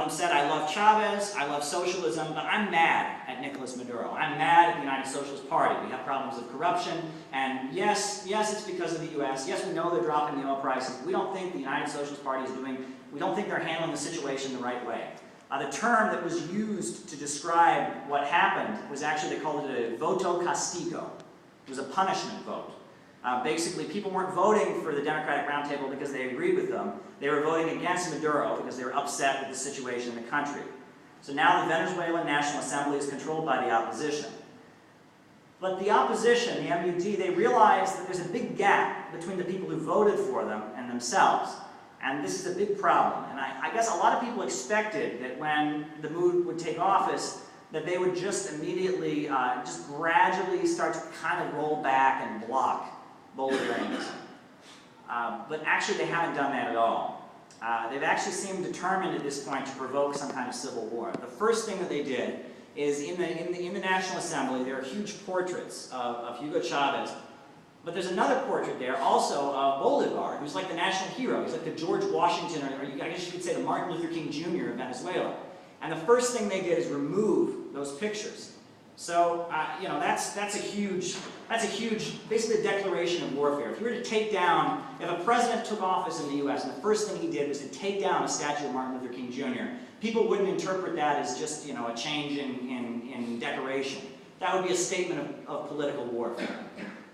them said, I love Chavez, I love socialism, but I'm mad at Nicolas Maduro. I'm mad at the United Socialist Party. We have problems of corruption, and yes, it's because of the U.S. Yes, we know they're dropping the oil prices. We don't think the United Socialist Party is we don't think they're handling the situation the right way. The term that was used to describe what happened was actually, they called it a voto castigo. It was a punishment vote. Basically, people weren't voting for the Democratic Roundtable because they agreed with them. They were voting against Maduro because they were upset with the situation in the country. So now the Venezuelan National Assembly is controlled by the opposition. But the opposition, the MUD, they realized that there's a big gap between the people who voted for them and themselves. And this is a big problem. And I guess a lot of people expected that when the MUD would take office, that they would just immediately, just gradually start to kind of roll back and block Bolivarianism. But actually they haven't done that at all. They've actually seemed determined at this point to provoke some kind of civil war. The first thing that they did is in the National Assembly, there are huge portraits of Hugo Chavez. But there's another portrait there also of Bolivar, who's like the national hero. He's like the George Washington, or I guess you could say the Martin Luther King Jr. of Venezuela. And the first thing they did is remove those pictures. So, you know, that's a huge, basically a declaration of warfare. If you were to take down, if a president took office in the U.S. and the first thing he did was to take down a statue of Martin Luther King Jr., people wouldn't interpret that as just, you know, a change in decoration. That would be a statement of political warfare.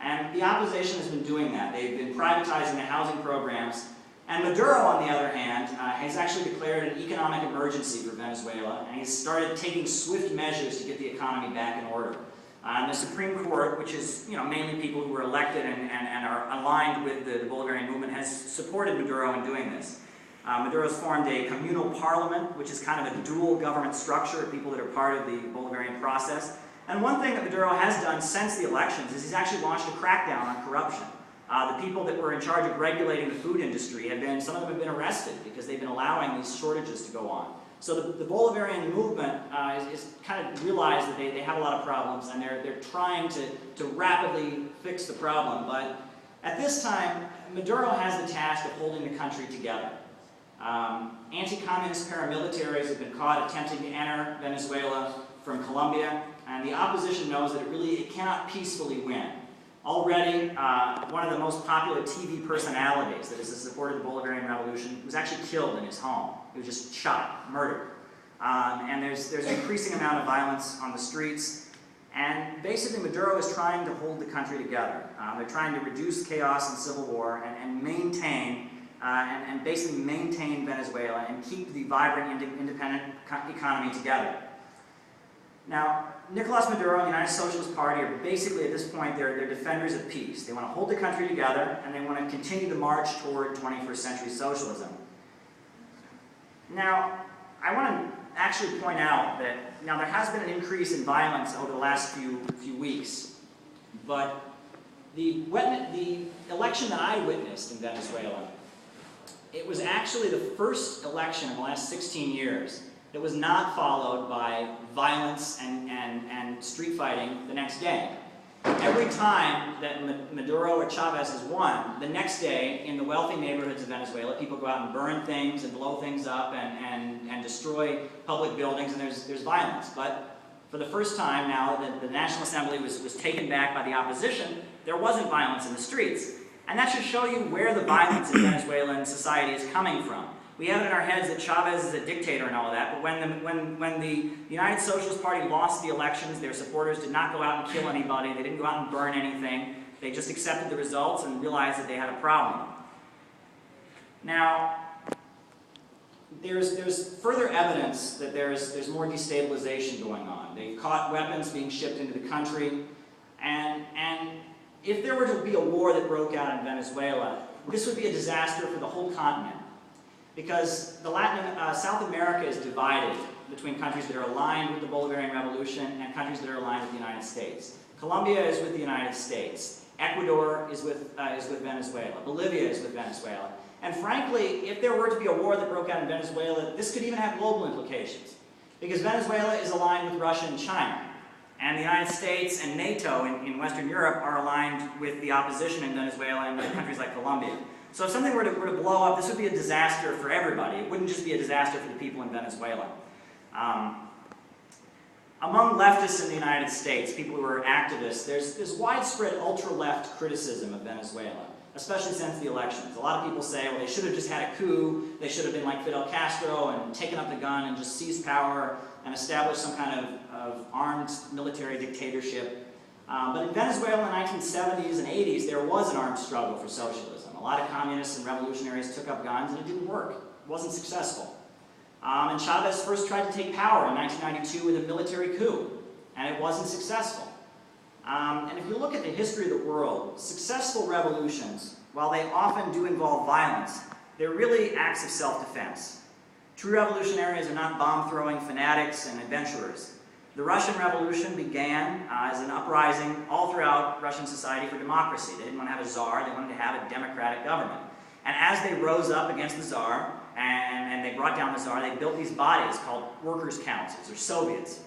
And the opposition has been doing that. They've been privatizing the housing programs. And Maduro, on the other hand, has actually declared an economic emergency for Venezuela, and he's started taking swift measures to get the economy back in order. The Supreme Court, which is, you know, mainly people who were elected and are aligned with the Bolivarian movement, has supported Maduro in doing this. Maduro's formed a communal parliament, which is kind of a dual government structure of people that are part of the Bolivarian process. And one thing that Maduro has done since the elections is he's actually launched a crackdown on corruption. The people that were in charge of regulating the food industry some of them have been arrested because they've been allowing these shortages to go on. So the Bolivarian movement is kind of realized that they have a lot of problems, and they're trying to rapidly fix the problem. But at this time, Maduro has the task of holding the country together. Anti-communist paramilitaries have been caught attempting to enter Venezuela from Colombia, and the opposition knows that it cannot peacefully win. Already, one of the most popular TV personalities that is a supporter of the Bolivarian Revolution was actually killed in his home. He was just shot, murdered. And there's an increasing amount of violence on the streets. And basically, Maduro is trying to hold the country together. They're trying to reduce chaos and civil war and maintain, and basically maintain Venezuela and keep the vibrant, independent economy together. Now, Nicolas Maduro and the United Socialist Party are basically, at this point, they're defenders of peace. They want to hold the country together, and they want to continue to march toward 21st century socialism. Now, I want to actually point out that, now there has been an increase in violence over the last few weeks, but the election that I witnessed in Venezuela, it was actually the first election in the last 16 years that was not followed by violence and street fighting the next day. Every time that Maduro or Chavez has won, the next day in the wealthy neighborhoods of Venezuela, people go out and burn things and blow things up and destroy public buildings, and there's violence. But for the first time now that the National Assembly was taken back by the opposition, there wasn't violence in the streets. And that should show you where the violence in Venezuelan society is coming from. We have it in our heads that Chavez is a dictator and all of that, but when the United Socialist Party lost the elections, their supporters did not go out and kill anybody, they didn't go out and burn anything, they just accepted the results and realized that they had a problem. Now, there's further evidence that there's more destabilization going on. They've caught weapons being shipped into the country, and if there were to be a war that broke out in Venezuela, this would be a disaster for the whole continent. Because South America is divided between countries that are aligned with the Bolivarian Revolution and countries that are aligned with the United States. Colombia is with the United States. Ecuador is with Venezuela. Bolivia is with Venezuela. And frankly, if there were to be a war that broke out in Venezuela, this could even have global implications. Because Venezuela is aligned with Russia and China. And the United States and NATO in Western Europe are aligned with the opposition in Venezuela and with countries like Colombia. So if something were to blow up, this would be a disaster for everybody. It wouldn't just be a disaster for the people in Venezuela. Among leftists in the United States, people who are activists, there's widespread ultra-left criticism of Venezuela, especially since the elections. A lot of people say, well, they should have just had a coup, they should have been like Fidel Castro and taken up the gun and just seized power and established some kind of armed military dictatorship. But in Venezuela in the 1970s and 80s, there was an armed struggle for socialism. A lot of communists and revolutionaries took up guns and it didn't work. It wasn't successful. And Chavez first tried to take power in 1992 with a military coup, and it wasn't successful. And if you look at the history of the world, successful revolutions, while they often do involve violence, they're really acts of self-defense. True revolutionaries are not bomb-throwing fanatics and adventurers. The Russian Revolution began as an uprising all throughout Russian society for democracy. They didn't want to have a czar, they wanted to have a democratic government. And as they rose up against the czar, and they brought down the czar, they built these bodies called workers' councils, or Soviets.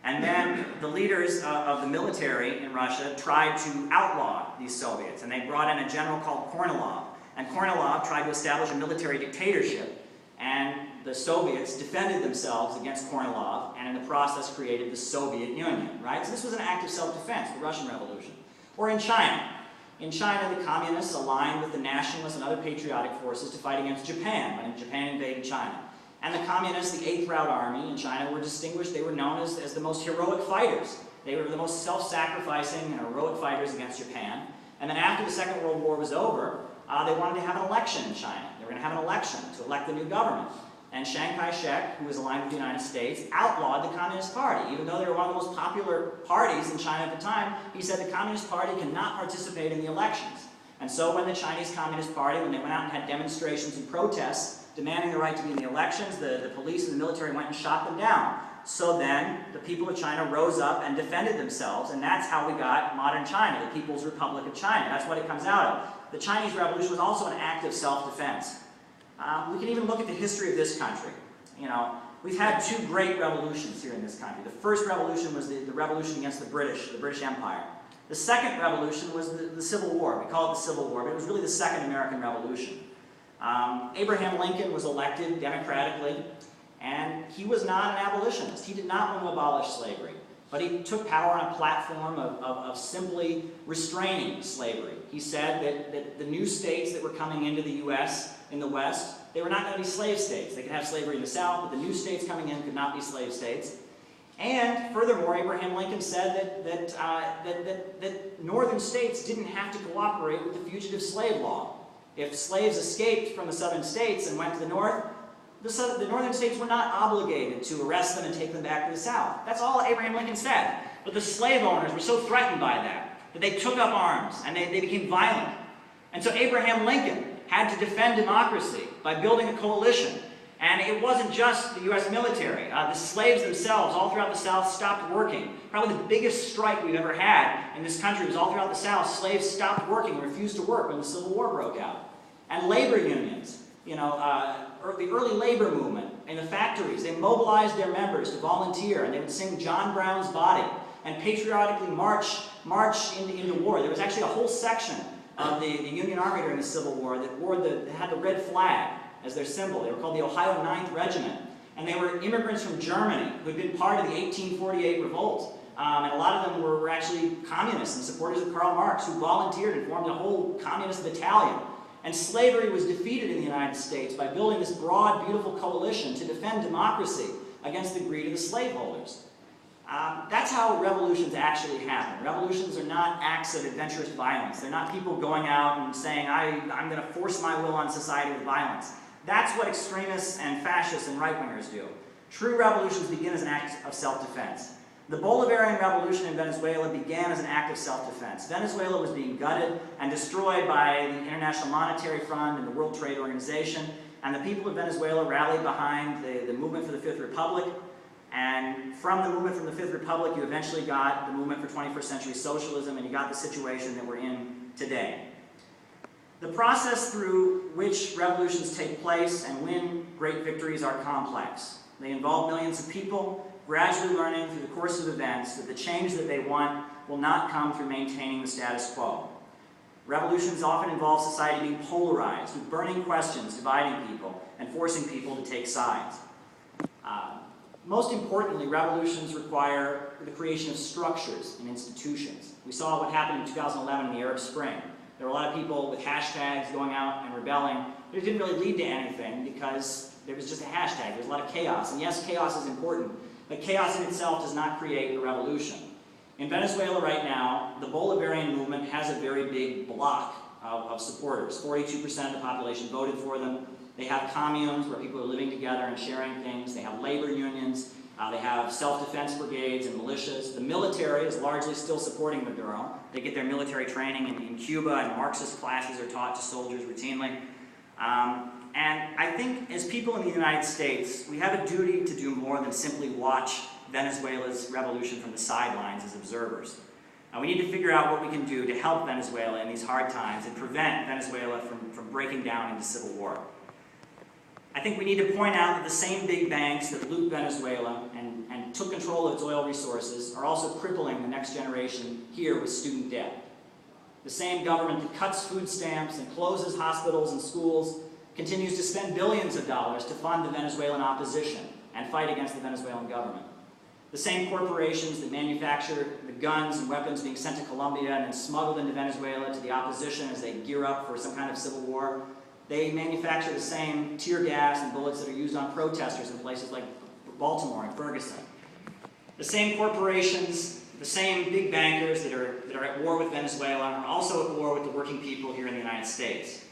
And then the leaders of the military in Russia tried to outlaw these Soviets, and they brought in a general called Kornilov. And Kornilov tried to establish a military dictatorship, and the Soviets defended themselves against Kornilov, and in the process created the Soviet Union, right? So this was an act of self-defense, the Russian Revolution. Or in China. In China, the communists aligned with the nationalists and other patriotic forces to fight against Japan when Japan invaded China. And the communists, the 8th Route Army in China, were distinguished. They were known as the most heroic fighters. They were the most self-sacrificing and heroic fighters against Japan. And then after the Second World War was over, they wanted to have an election in China. They were going to have an election to elect the new government. And Chiang Kai-shek, who was aligned with the United States, outlawed the Communist Party. Even though they were one of the most popular parties in China at the time, he said the Communist Party cannot participate in the elections. And so when the Chinese Communist Party, when they went out and had demonstrations and protests demanding the right to be in the elections, the police and the military went and shot them down. So then the people of China rose up and defended themselves, and that's how we got modern China, the People's Republic of China. That's what it comes out of. The Chinese Revolution was also an act of self-defense. We can even look at the history of this country. You know, we've had 2 great revolutions here in this country. The first revolution was the revolution against the British Empire. The second revolution was the Civil War. We call it the Civil War, but it was really the Second American Revolution. Abraham Lincoln was elected democratically, and he was not an abolitionist. He did not want to abolish slavery, but he took power on a platform of simply restraining slavery. He said that the new states that were coming into the U.S. in the West, they were not going to be slave states. They could have slavery in the South, but the new states coming in could not be slave states. And furthermore, Abraham Lincoln said that northern states didn't have to cooperate with the fugitive slave law. If slaves escaped from the southern states and went to the north, the northern states were not obligated to arrest them and take them back to the South. That's all Abraham Lincoln said. But the slave owners were so threatened by that they took up arms and they became violent. And so Abraham Lincoln had to defend democracy by building a coalition. And it wasn't just the U.S. military. The slaves themselves all throughout the South stopped working. Probably the biggest strike we've ever had in this country was all throughout the South. Slaves stopped working and refused to work when the Civil War broke out. And labor unions, the early labor movement in the factories, they mobilized their members to volunteer, and they would sing John Brown's Body and patriotically march into war. There was actually a whole section of the Union Army during the Civil War that had the red flag as their symbol. They were called the Ohio 9th Regiment. And they were immigrants from Germany who had been part of the 1848 revolt. And a lot of them were actually communists and supporters of Karl Marx who volunteered and formed a whole communist battalion. And slavery was defeated in the United States by building this broad, beautiful coalition to defend democracy against the greed of the slaveholders. That's how revolutions actually happen. Revolutions are not acts of adventurous violence. They're not people going out and saying, I'm going to force my will on society with violence. That's what extremists and fascists and right-wingers do. True revolutions begin as an act of self-defense. The Bolivarian Revolution in Venezuela began as an act of self-defense. Venezuela was being gutted and destroyed by the International Monetary Fund and the World Trade Organization, and the people of Venezuela rallied behind the movement for the Fifth Republic. And from the movement from the Fifth Republic, you eventually got the movement for 21st century socialism, and you got the situation that we're in today. The process through which revolutions take place and win great victories are complex. They involve millions of people gradually learning through the course of events that the change that they want will not come through maintaining the status quo. Revolutions often involve society being polarized, with burning questions dividing people and forcing people to take sides. Most importantly, revolutions require the creation of structures and institutions. We saw what happened in 2011 in the Arab Spring. There were a lot of people with hashtags going out and rebelling, but it didn't really lead to anything because there was just a hashtag. There was a lot of chaos. And yes, chaos is important, but chaos in itself does not create a revolution. In Venezuela right now, the Bolivarian movement has a very big block of supporters. 42% of the population voted for them. They have communes where people are living together and sharing things. They have labor unions. They have self-defense brigades and militias. The military is largely still supporting Maduro. They get their military training in Cuba, and Marxist classes are taught to soldiers routinely. And I think as people in the United States, we have a duty to do more than simply watch Venezuela's revolution from the sidelines as observers. We need to figure out what we can do to help Venezuela in these hard times and prevent Venezuela from breaking down into civil war. I think we need to point out that the same big banks that loot Venezuela and took control of its oil resources are also crippling the next generation here with student debt. The same government that cuts food stamps and closes hospitals and schools continues to spend billions of dollars to fund the Venezuelan opposition and fight against the Venezuelan government. The same corporations that manufacture the guns and weapons being sent to Colombia and then smuggled into Venezuela to the opposition as they gear up for some kind of civil war, they manufacture the same tear gas and bullets that are used on protesters in places like Baltimore and Ferguson. The same corporations, the same big bankers that are at war with Venezuela are also at war with the working people here in the United States.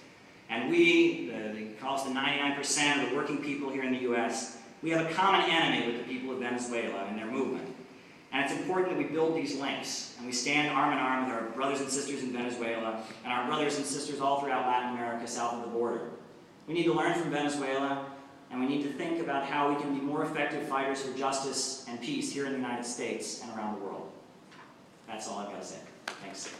And they call us the 99% of the working people here in the U.S., we have a common enemy with the people of Venezuela and their movement. And it's important that we build these links, and we stand arm in arm with our brothers and sisters in Venezuela and our brothers and sisters all throughout Latin America south of the border. We need to learn from Venezuela, and we need to think about how we can be more effective fighters for justice and peace here in the United States and around the world. That's all I've got to say. Thanks.